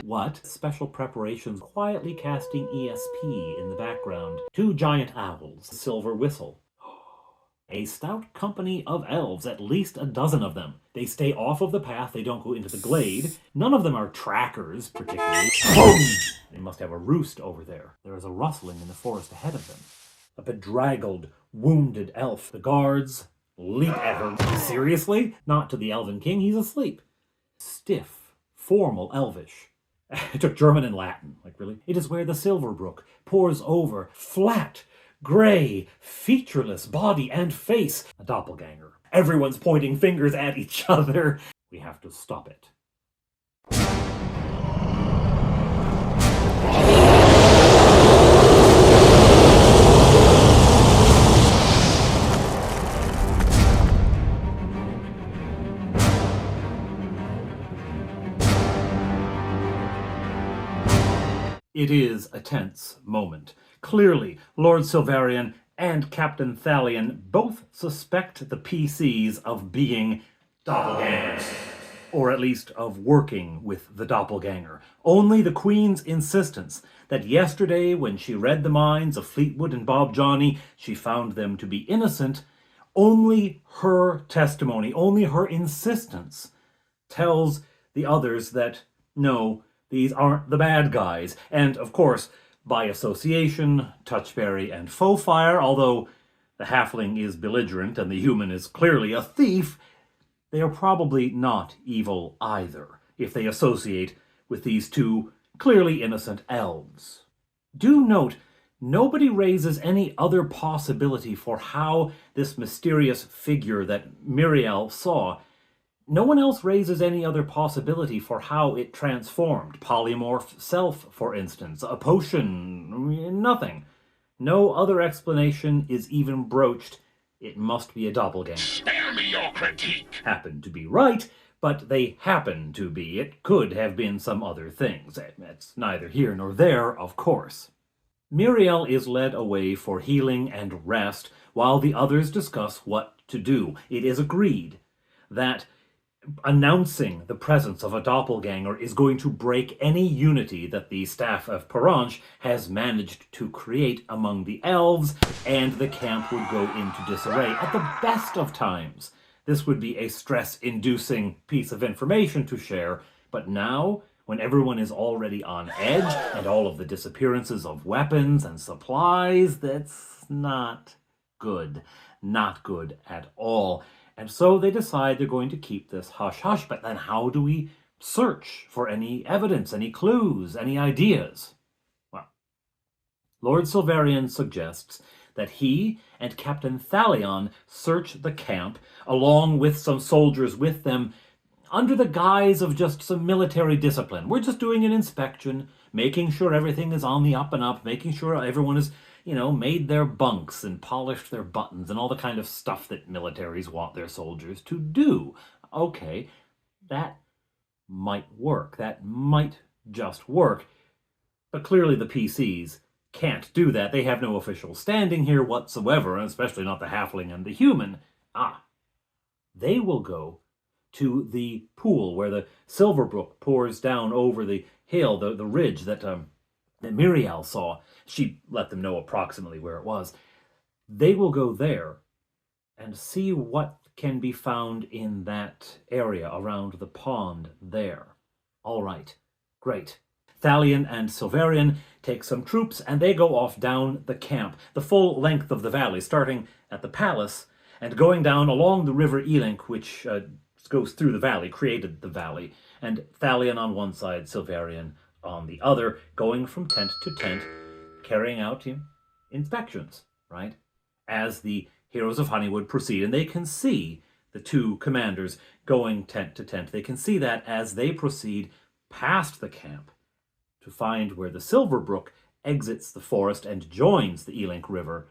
What? Special preparations quietly casting ESP in the background. 2 giant owls, silver whistle. A stout company of elves, at least a dozen of them. They stay off of the path, they don't go into the glade. None of them are trackers, particularly. Boom! They must have a roost over there. There is a rustling in the forest ahead of them. A bedraggled, wounded elf. The guards leap at her. Seriously? Not to the Elven King, he's asleep. Stiff, formal elvish. I took German and Latin, like really. It is where the silverbrook pours over, flat, gray, featureless body and face. A doppelganger. Everyone's pointing fingers at each other. We have to stop it. It is a tense moment. Clearly, Lord Silverian and Captain Thalion both suspect the PCs of being doppelgangers, or at least of working with the doppelganger. Only the Queen's insistence that yesterday, when she read the minds of Fleetwood and Bob Johnny, she found them to be innocent. Only her testimony, only her insistence tells the others that, no, these aren't the bad guys. And, of course, by association, Touchberry and Faux-Fire, although the halfling is belligerent and the human is clearly a thief, they are probably not evil either, if they associate with these 2 clearly innocent elves. Do note, nobody raises any other possibility for how this mysterious figure that Miriel saw. No one else raises any other possibility for how it transformed. Polymorphed self, for instance. A potion. Nothing. No other explanation is even broached. It must be a doppelganger. Spare me your critique! Happen to be right, but they happen to be. It could have been some other things. It's neither here nor there, of course. Miriel is led away for healing and rest, while the others discuss what to do. It is agreed that announcing the presence of a doppelganger is going to break any unity that the staff of Perange has managed to create among the elves, and the camp would go into disarray. At the best of times, this would be a stress-inducing piece of information to share, but now, when everyone is already on edge, and all of the disappearances of weapons and supplies, that's not good. Not good at all. And so they decide they're going to keep this hush-hush. But then how do we search for any evidence, any clues, any ideas? Well, Lord Silverian suggests that he and Captain Thalion search the camp, along with some soldiers with them, under the guise of just some military discipline. We're just doing an inspection, making sure everything is on the up and up, making sure everyone is, made their bunks and polished their buttons and all the kind of stuff that militaries want their soldiers to do. Okay, that might work. That might just work. But clearly the PCs can't do that. They have no official standing here whatsoever, and especially not the halfling and the human. They will go to the pool where the silverbrook pours down over the hill, the ridge that Miriel saw. She let them know approximately where it was. They will go there and see what can be found in that area around the pond there. All right, great. Thalion and Silverian take some troops and they go off down the camp, the full length of the valley, starting at the palace and going down along the river Elink, which goes through the valley, created the valley, and Thalion on one side, Silverian on the other, going from tent to tent, carrying out inspections, right? As the Heroes of Honeywood proceed, and they can see the 2 commanders going tent to tent. They can see that as they proceed past the camp to find where the Silverbrook exits the forest and joins the Elink River,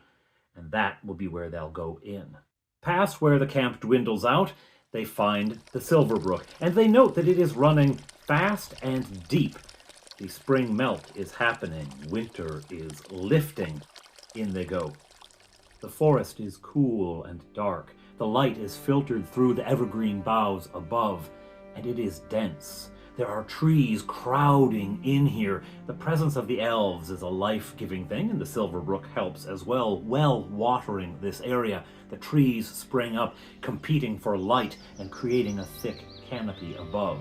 and that will be where they'll go in. Past where the camp dwindles out, they find the Silverbrook, and they note that it is running fast and deep. The spring melt is happening. Winter is lifting. In they go. The forest is cool and dark. The light is filtered through the evergreen boughs above, and it is dense. There are trees crowding in here. The presence of the elves is a life-giving thing, and the silverbrook helps as well, watering this area. The trees spring up, competing for light and creating a thick canopy above.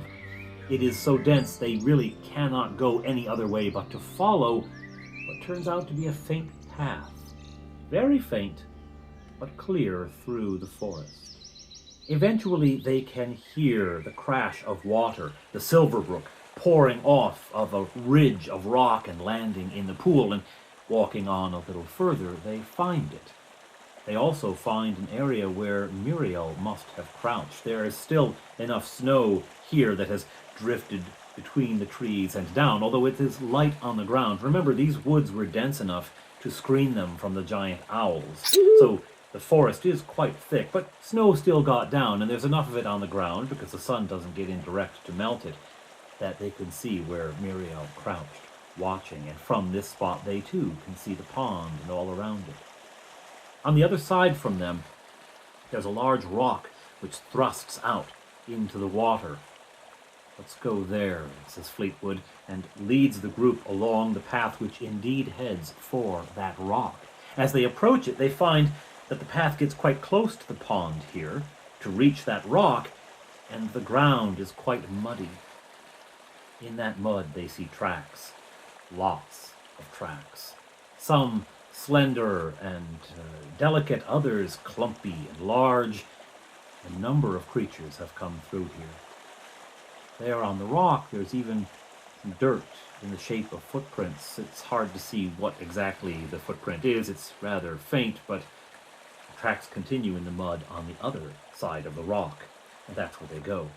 It is so dense they really cannot go any other way but to follow what turns out to be a faint path. Very faint, but clear through the forest. Eventually they can hear the crash of water, the silverbrook pouring off of a ridge of rock and landing in the pool, and walking on a little further they find it. They also find an area where Muriel must have crouched. There is still enough snow here that has drifted between the trees and down, although it is light on the ground. Remember, these woods were dense enough to screen them from the giant owls. So the forest is quite thick, but snow still got down, and there's enough of it on the ground, because the sun doesn't get in direct to melt it, that they can see where Muriel crouched, watching, and from this spot they too can see the pond and all around it. On the other side from them, there's a large rock which thrusts out into the water. "Let's go there," says Fleetwood, and leads the group along the path which indeed heads for that rock. As they approach it, they find that the path gets quite close to the pond here to reach that rock, and the ground is quite muddy. In that mud they see tracks, lots of tracks. Some slender and delicate, others clumpy and large. A number of creatures have come through here. There on the rock, there's even some dirt in the shape of footprints. It's hard to see what exactly the footprint is. It's rather faint, but the tracks continue in the mud on the other side of the rock, and that's where they go.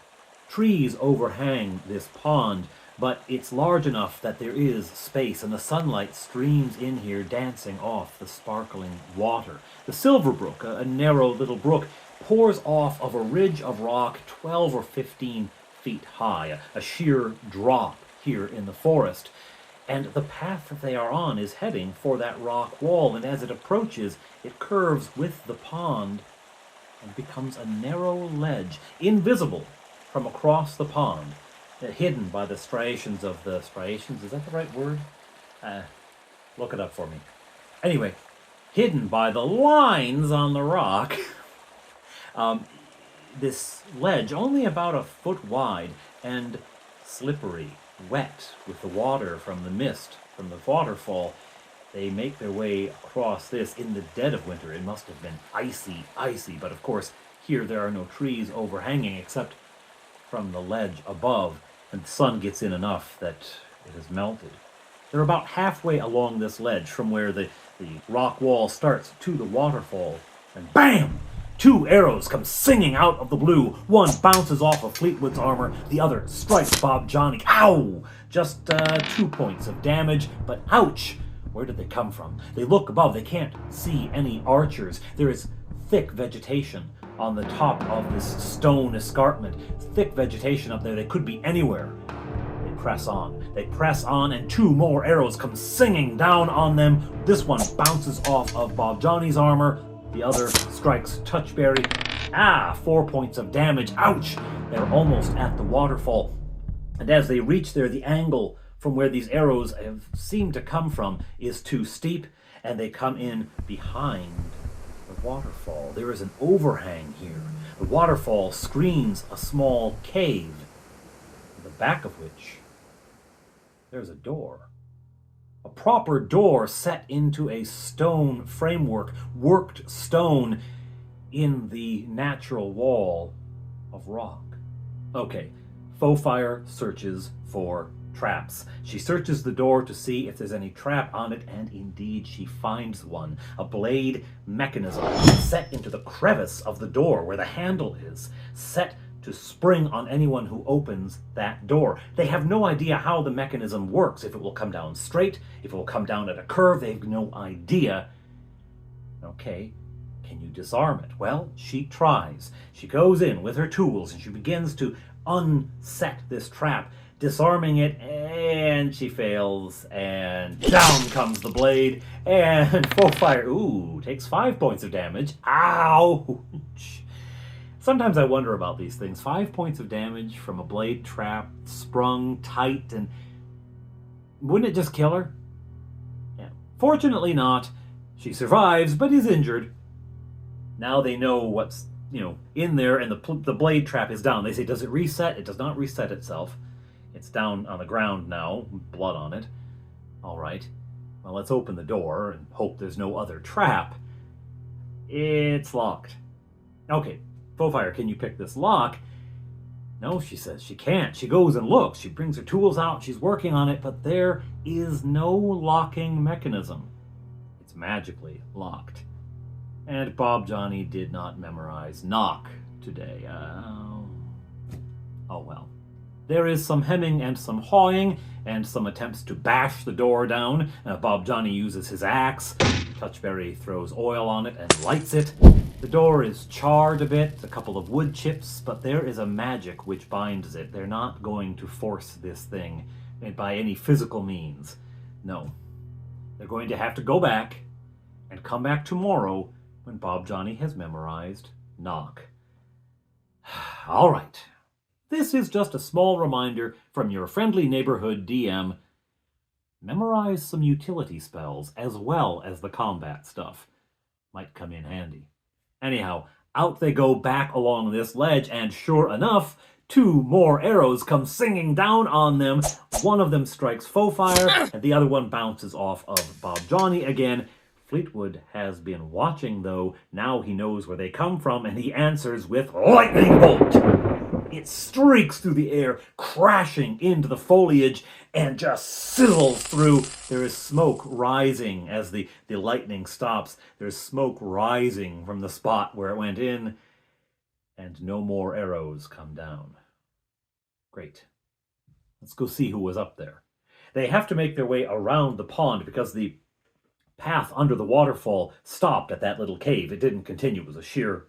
Trees overhang this pond, but it's large enough that there is space, and the sunlight streams in here, dancing off the sparkling water. The silverbrook, a narrow little brook, pours off of a ridge of rock 12 or 15 feet high, a sheer drop here in the forest. And the path that they are on is heading for that rock wall, and as it approaches, it curves with the pond and becomes a narrow ledge, invisible from across the pond, hidden by the striations of the... Striations? Is that the right word? Look it up for me. Anyway, hidden by the lines on the rock. This ledge, only about a foot wide and slippery, wet with the water from the mist from the waterfall. They make their way across this in the dead of winter. It must have been icy, but of course here there are no trees overhanging except from the ledge above, and the sun gets in enough that it has melted. They're about halfway along this ledge from where the rock wall starts to the waterfall, and BAM! 2 arrows come singing out of the blue. One bounces off of Fleetwood's armor, the other strikes Bob Johnny. Ow! Just 2 points of damage, but ouch! Where did they come from? They look above, they can't see any archers. There is thick vegetation on the top of this stone escarpment. Thick vegetation up there, they could be anywhere. They press on, and 2 more arrows come singing down on them. This one bounces off of Bob Johnny's armor, the other strikes Touchberry. 4 points of damage. Ouch! They're almost at the waterfall. And as they reach there, the angle from where these arrows have seemed to come from is too steep, and they come in behind the waterfall. There is an overhang here. The waterfall screens a small cave, at the back of which there's a door. A proper door set into a stone framework, worked stone in the natural wall of rock. Okay, Faux-Fire searches for traps. She searches the door to see if there's any trap on it, and indeed she finds one. A blade mechanism set into the crevice of the door where the handle is, set to spring on anyone who opens that door. They have no idea how the mechanism works, if it will come down straight, if it will come down at a curve. They have no idea. Okay, can you disarm it? Well, she tries. She goes in with her tools and she begins to unset this trap, disarming it, and she fails, and down comes the blade, and Faux-Fire, takes 5 points of damage. Ouch! Sometimes I wonder about these things. 5 points of damage from a blade trap, sprung tight, and wouldn't it just kill her? Yeah. Fortunately not. She survives, but is injured. Now they know what's, in there, and the blade trap is down. They say, does it reset? It does not reset itself. It's down on the ground now, blood on it. All right. Well, let's open the door and hope there's no other trap. It's locked. Okay, Fofire, can you pick this lock? No, she says she can't. She goes and looks. She brings her tools out. She's working on it, but there is no locking mechanism. It's magically locked. And Bob Johnny did not memorize knock today. Oh well. There is some hemming and some hawing, and some attempts to bash the door down. Bob Johnny uses his axe. Touchberry throws oil on it and lights it. The door is charred a bit, a couple of wood chips, but there is a magic which binds it. They're not going to force this thing by any physical means. No. They're going to have to go back and come back tomorrow when Bob Johnny has memorized knock. All right. This is just a small reminder from your friendly neighborhood DM. Memorize some utility spells as well as the combat stuff. Might come in handy. Anyhow, out they go back along this ledge, and sure enough, 2 more arrows come singing down on them. One of them strikes Fofire, and the other one bounces off of Bob Johnny again. Fleetwood has been watching, though. Now he knows where they come from, and he answers with lightning bolt. It streaks through the air, crashing into the foliage, and just sizzles through. There is smoke rising as the lightning stops. There's smoke rising from the spot where it went in, and no more arrows come down. Great. Let's go see who was up there. They have to make their way around the pond because the path under the waterfall stopped at that little cave. It didn't continue. It was a sheer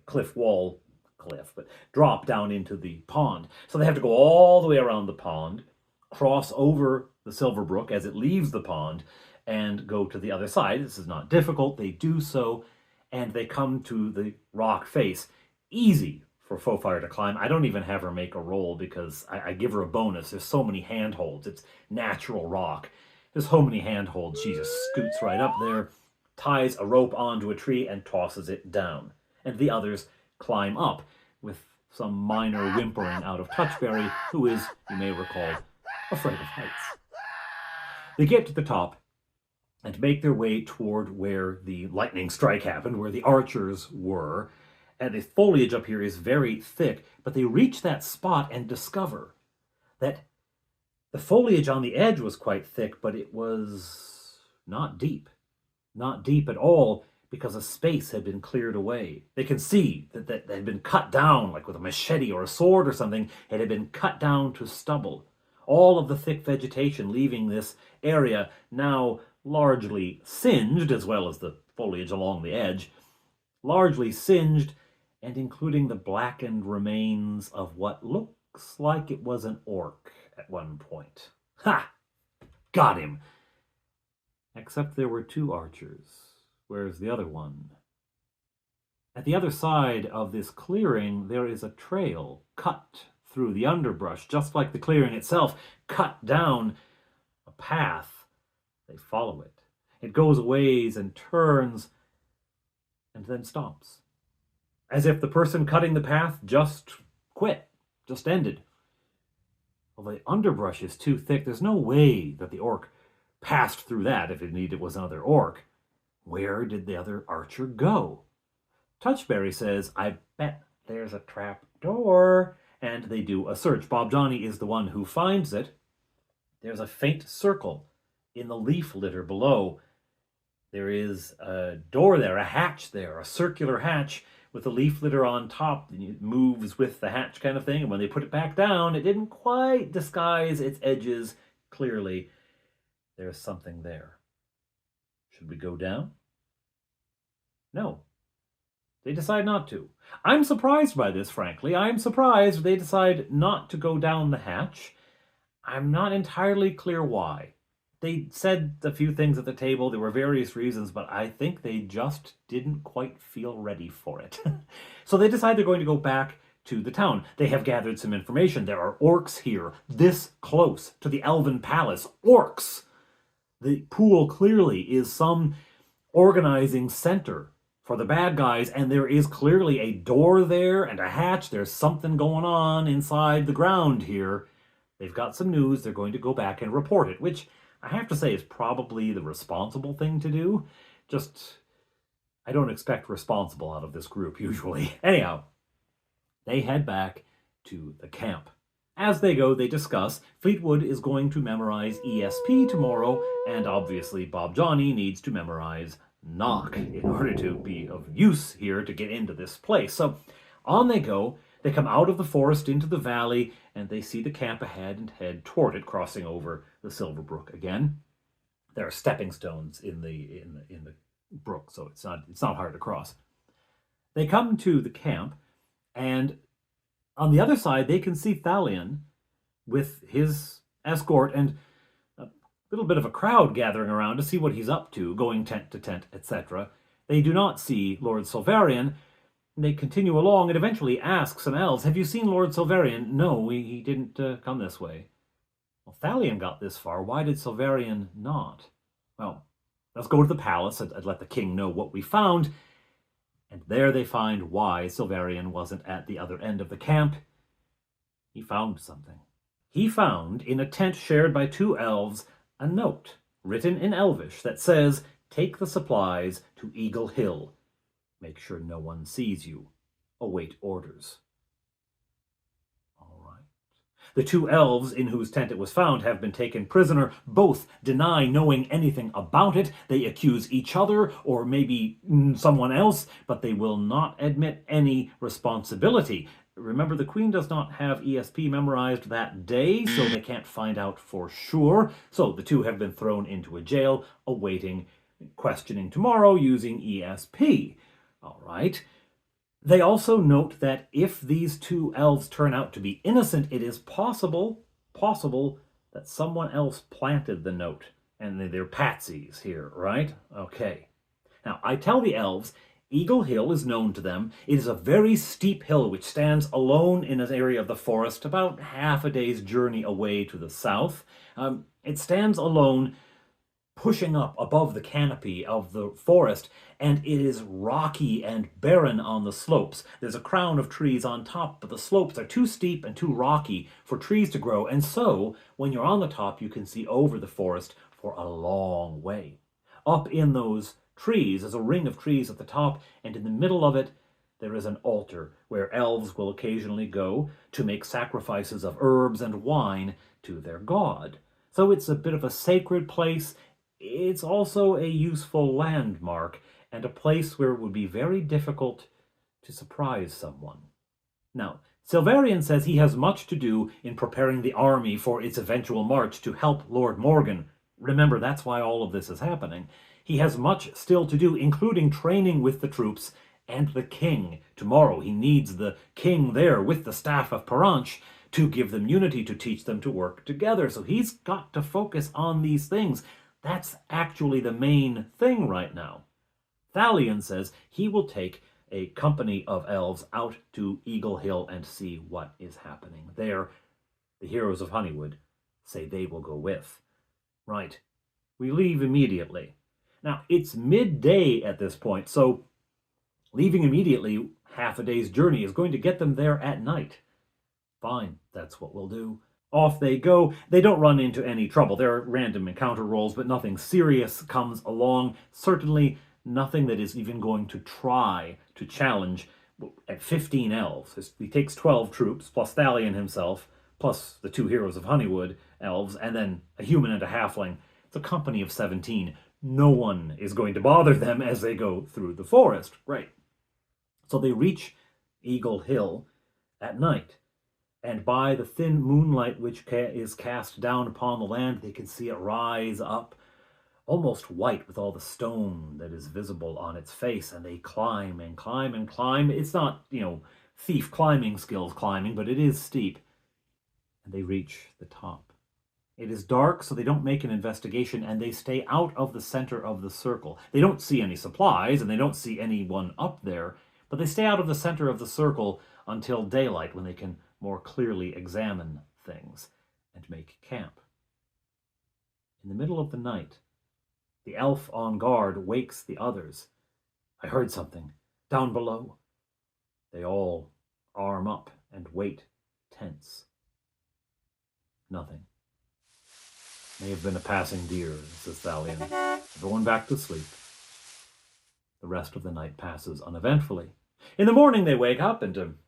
cliff, but drop down into the pond. So they have to go all the way around the pond, cross over the silverbrook as it leaves the pond, and go to the other side. This is not difficult. They do so, and they come to the rock face. Easy for Fofire to climb. I don't even have her make a roll because I give her a bonus. There's so many handholds. It's natural rock. There's so many handholds. She just scoots right up there, ties a rope onto a tree, and tosses it down. And the others climb up, with some minor whimpering out of Touchberry, who is, you may recall, afraid of heights. They get to the top and make their way toward where the lightning strike happened, where the archers were. And the foliage up here is very thick, but they reach that spot and discover that the foliage on the edge was quite thick, but it was not deep. Not deep at all, because a space had been cleared away. They can see that had been cut down, like with a machete or a sword or something. It had been cut down to stubble. All of the thick vegetation leaving this area, now largely singed, as well as the foliage along the edge, largely singed, and including the blackened remains of what looks like it was an orc at one point. Ha! Got him! Except there were 2 archers. Where's the other one? At the other side of this clearing, there is a trail cut through the underbrush, just like the clearing itself, cut down a path. They follow it. It goes a ways and turns, and then stops. As if the person cutting the path just quit, just ended. Well, the underbrush is too thick. There's no way that the orc passed through that if indeed it was another orc. Where did the other archer go? Touchberry says, I bet there's a trap door. And they do a search. Bob Johnny is the one who finds it. There's a faint circle in the leaf litter below. There is a door there, a hatch there, a circular hatch with a leaf litter on top. It moves with the hatch kind of thing. And when they put it back down, it didn't quite disguise its edges clearly. There's something there. Should we go down? No. They decide not to. I'm surprised by this, frankly. I'm surprised they decide not to go down the hatch. I'm not entirely clear why. They said a few things at the table. There were various reasons, but I think they just didn't quite feel ready for it. So they decide they're going to go back to the town. They have gathered some information. There are orcs here, this close to the Elven palace. Orcs! The pool clearly is some organizing center for the bad guys, and there is clearly a door there and a hatch. There's something going on inside the ground here. They've got some news. They're going to go back and report it, which I have to say is probably the responsible thing to do. Just, I don't expect responsible out of this group usually. Anyhow, they head back to the camp. As they go, they discuss Fleetwood is going to memorize ESP tomorrow, and obviously Bob Johnny needs to memorize knock in order to be of use here to get into this place. So on they go. They come out of the forest into the valley, and they see the camp ahead and head toward it, crossing over the silverbrook again. There are stepping stones in the brook, so it's not hard to cross. They come to the camp, and on the other side they can see Thalion with his escort and a little bit of a crowd gathering around to see what he's up to, going tent to tent, etc. They do not see Lord Silverian. They continue along and eventually ask some elves, "Have you seen Lord Silverian?" "No, he didn't come this way." "Well, Thalion got this far. Why did Silverian not?" "Well, let's go to the palace and let the king know what we found." And there they find why Silverian wasn't at the other end of the camp. He found something. He found, in a tent shared by two elves, a note written in Elvish that says, "Take the supplies to Eagle Hill. Make sure no one sees you. Await orders." All right. The two elves in whose tent it was found have been taken prisoner. Both deny knowing anything about it. They accuse each other or maybe someone else, but they will not admit any responsibility. Remember, the Queen does not have ESP memorized that day, so they can't find out for sure. So the two have been thrown into a jail, awaiting questioning tomorrow using ESP. All right. They also note that if these two elves turn out to be innocent, it is possible that someone else planted the note. And they're patsies here, right? Okay. Now, I tell the elves, Eagle Hill is known to them. It is a very steep hill which stands alone in an area of the forest about half a day's journey away to the south. It stands alone, pushing up above the canopy of the forest, and it is rocky and barren on the slopes. There's a crown of trees on top, but the slopes are too steep and too rocky for trees to grow, and so when you're on the top, you can see over the forest for a long way. Up in those trees is a ring of trees at the top, and in the middle of it, there is an altar where elves will occasionally go to make sacrifices of herbs and wine to their god. So it's a bit of a sacred place. It's also a useful landmark and a place where it would be very difficult to surprise someone. Now, Silverian says he has much to do in preparing the army for its eventual march to help Lord Morgan. Remember, that's why all of this is happening. He has much still to do, including training with the troops and the king. Tomorrow he needs the king there with the staff of Paranch to give them unity, to teach them to work together. So he's got to focus on these things. That's actually the main thing right now. Thalion says he will take a company of elves out to Eagle Hill and see what is happening there. The Heroes of Honeywood say they will go with. Right. We leave immediately. Now, it's midday at this point, so leaving immediately, half a day's journey, is going to get them there at night. Fine, that's what we'll do. Off they go. They don't run into any trouble. There are random encounter rolls, but nothing serious comes along. Certainly nothing that is even going to try to challenge at 15 elves. He takes 12 troops, plus Thalion himself, plus the two Heroes of Honeywood elves, and then a human and a halfling. It's a company of 17. No one is going to bother them as they go through the forest. Right. So they reach Eagle Hill at night. And by the thin moonlight which is cast down upon the land, they can see it rise up, almost white with all the stone that is visible on its face. And they climb and climb and climb. It's not, thief climbing skills climbing, but it is steep. And they reach the top. It is dark, so they don't make an investigation, and they stay out of the center of the circle. They don't see any supplies, and they don't see anyone up there, but they stay out of the center of the circle until daylight, when they can more clearly examine things and make camp. In the middle of the night, the elf on guard wakes the others. "I heard something. Down below." They all arm up and wait, tense. Nothing. "May have been a passing deer," says Thalion. "Everyone back to sleep." The rest of the night passes uneventfully. In the morning they wake up, and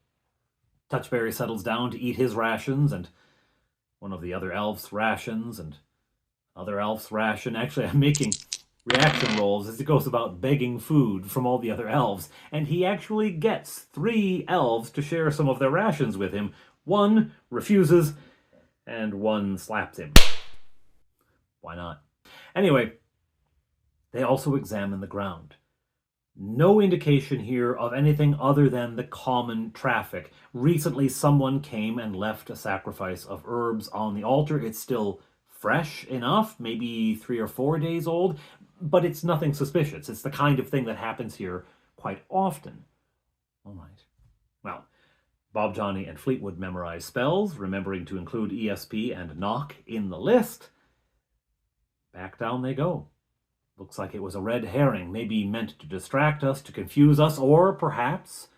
Touchberry settles down to eat his rations, and one of the other elves' rations, and other elf's ration. Actually, I'm making reaction rolls as he goes about begging food from all the other elves, and he actually gets 3 elves to share some of their rations with him. 1 refuses, and 1 slaps him. Why not? Anyway, they also examine the ground. No indication here of anything other than the common traffic. Recently, someone came and left a sacrifice of herbs on the altar. It's still fresh enough, maybe 3 or 4 days old, but it's nothing suspicious. It's the kind of thing that happens here quite often. All right. Well, Bob, Johnny, and Fleetwood memorize spells, remembering to include ESP and knock in the list. Back down they go. Looks like it was a red herring, maybe meant to distract us, to confuse us, or perhaps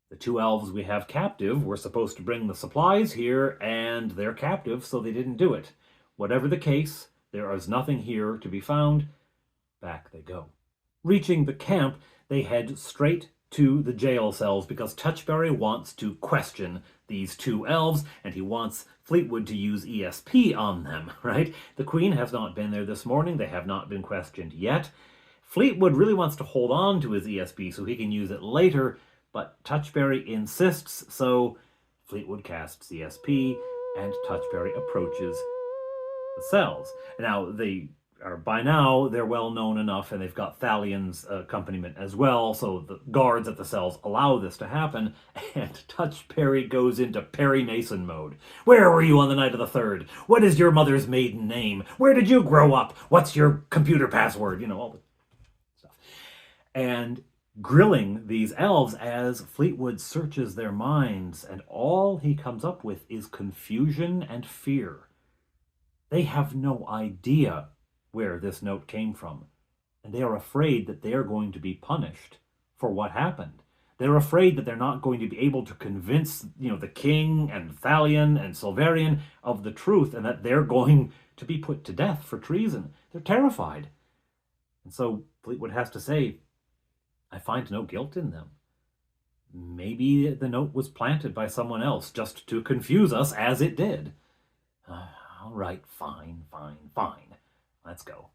the 2 elves we have captive were supposed to bring the supplies here, and they're captive, so they didn't do it. Whatever the case, there is nothing here to be found. Back they go. Reaching the camp, they head straight to the jail cells because Touchberry wants to question these 2 elves, and he wants Fleetwood to use ESP on them, right? The Queen has not been there this morning. They have not been questioned yet. Fleetwood really wants to hold on to his ESP so he can use it later, but Touchberry insists, so Fleetwood casts ESP, and Touchberry approaches the cells. Now, by now, they're well known enough, and they've got Thalion's accompaniment as well, so the guards at the cells allow this to happen, and Touchberry goes into Perry Mason mode. "Where were you on the night of the 3rd? What is your mother's maiden name? Where did you grow up? What's your computer password?" You know, all the stuff. And grilling these elves as Fleetwood searches their minds, and all he comes up with is confusion and fear. They have no idea where this note came from, and they are afraid that they are going to be punished for what happened. They're afraid that they're not going to be able to convince, the king and Thalion and Silverian of the truth, and that they're going to be put to death for treason. They're terrified. And so Fleetwood has to say, "I find no guilt in them. Maybe the note was planted by someone else just to confuse us as it did. All right, fine. Let's go."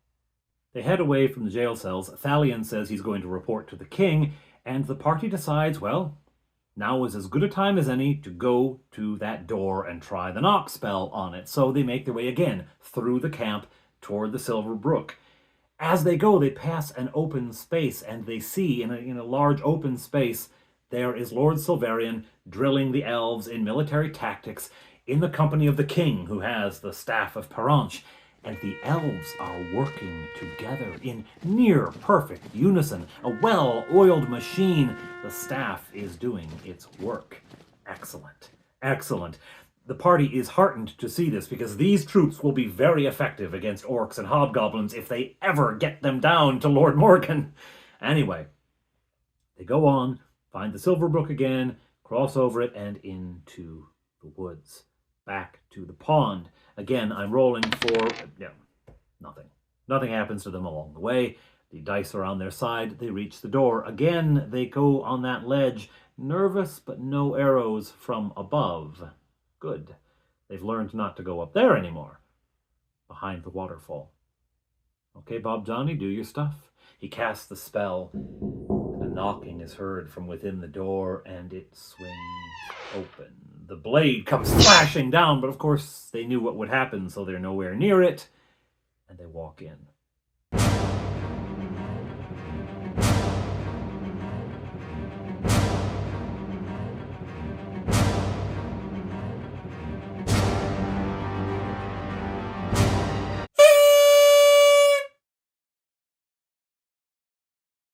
They head away from the jail cells. Thalion says he's going to report to the king, and the party decides, well, now is as good a time as any to go to that door and try the knock spell on it. So they make their way again through the camp toward the silverbrook. As they go, they pass an open space, and they see in a large open space, there is Lord Silverian drilling the elves in military tactics in the company of the king, who has the staff of Peranche. And the elves are working together in near perfect unison. A well-oiled machine. The staff is doing its work. Excellent. The party is heartened to see this, because these troops will be very effective against orcs and hobgoblins if they ever get them down to Lord Morgan. Anyway, they go on, find the Silverbrook again, cross over it, and into the woods. Back to the pond. Again, I'm rolling for nothing. Nothing happens to them along the way. The dice are on their side. They reach the door. Again, they go on that ledge. Nervous, but no arrows from above. Good. They've learned not to go up there anymore. Behind the waterfall. Okay, Bob Johnny, do your stuff. He casts the spell. And a knocking is heard from within the door, and it swings open. The blade comes flashing down, but of course they knew what would happen, so they're nowhere near it, and they walk in.